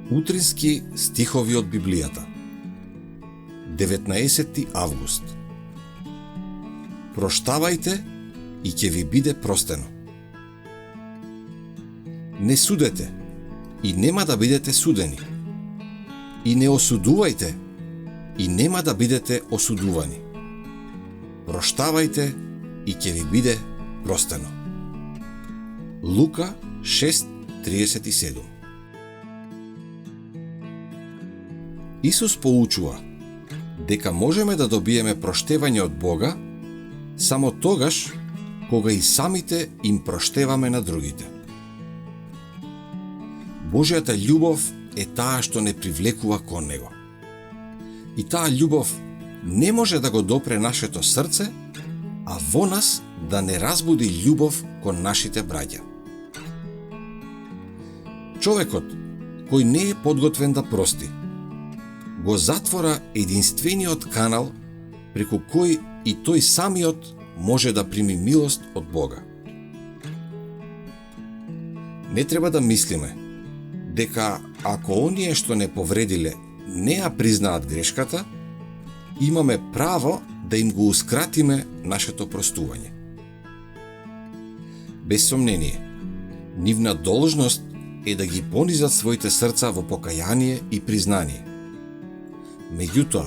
Утрински стихови од Библијата. 19 август. Проштавајте и ќе ви биде простено. Не судете и нема да бидете судени. И не осудувајте и нема да бидете осудувани. Проштавајте и ќе ви биде простено. Лука 6:37. Исус поучува дека можеме да добиеме проштевање од Бога само тогаш кога и самите им проштеваме на другите. Божјата љубов е таа што не привлекува кон Него. И таа љубов не може да го допре нашето срце, а во нас да не разбуди љубов кон нашите браќа. Човекот кој не е подготвен да прости, го затвора единствениот канал преку кој и тој самиот може да прими милост од Бога. Не треба да мислиме дека ако оние што не повредиле не ја признаат грешката, имаме право да им гоускратиме нашето простување. Без сомнение, нивна должност е да ги понизат своите срца во покаяние и признание. Меѓутоа,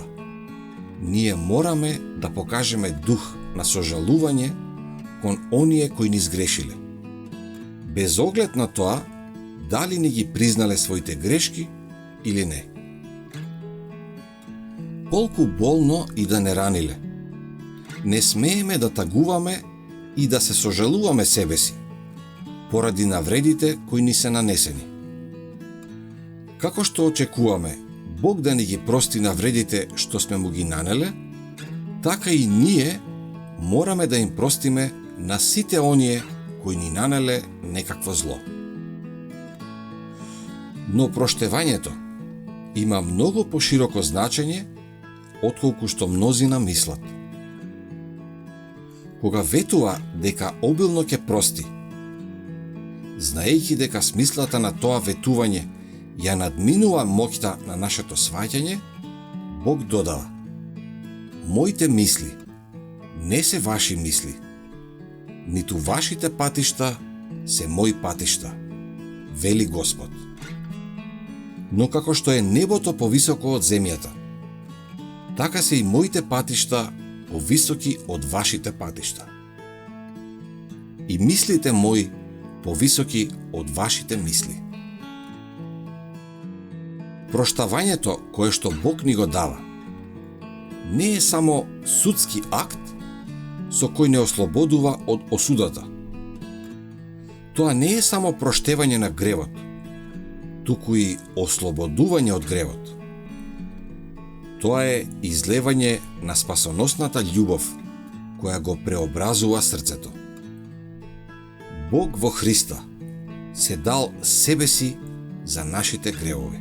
ние мораме да покажеме дух на сожалување кон оние кои ни сгрешиле, без оглед на тоа дали не ги признале своите грешки или не. Колку болно и да не раниле, не смееме да тагуваме и да се сожалуваме себе си, поради навредите кои ни се нанесени. Како што очекуваме Бог да ни ги прости навредите што сме му ги нанеле, така и ние мораме да им простиме на сите оние кои ни нанеле некакво зло. Но проштевањето има многу пошироко значење отколку што мнозина мислат. Кога ветува дека обилно ќе прости, знаејќи дека смислата на тоа ветување ја надминува моќта на нашето сваќање, Бог додава: моите мисли не се ваши мисли, ниту вашите патишта се мои патишта, вели Господ. Но како што е небото повисоко од земјата, така се и моите патишта повисоки од вашите патишта. И мислите мои повисоки од вашите мисли. Проштавањето кое што Бог ни го дава не е само судски акт со кој не ослободува од осудата. Тоа не е само проштевање на гревот, туку и ослободување од гревот. Тоа е излевање на спасоносната љубов која го преобразува срцето. Бог во Христа се дал себе си за нашите гревови.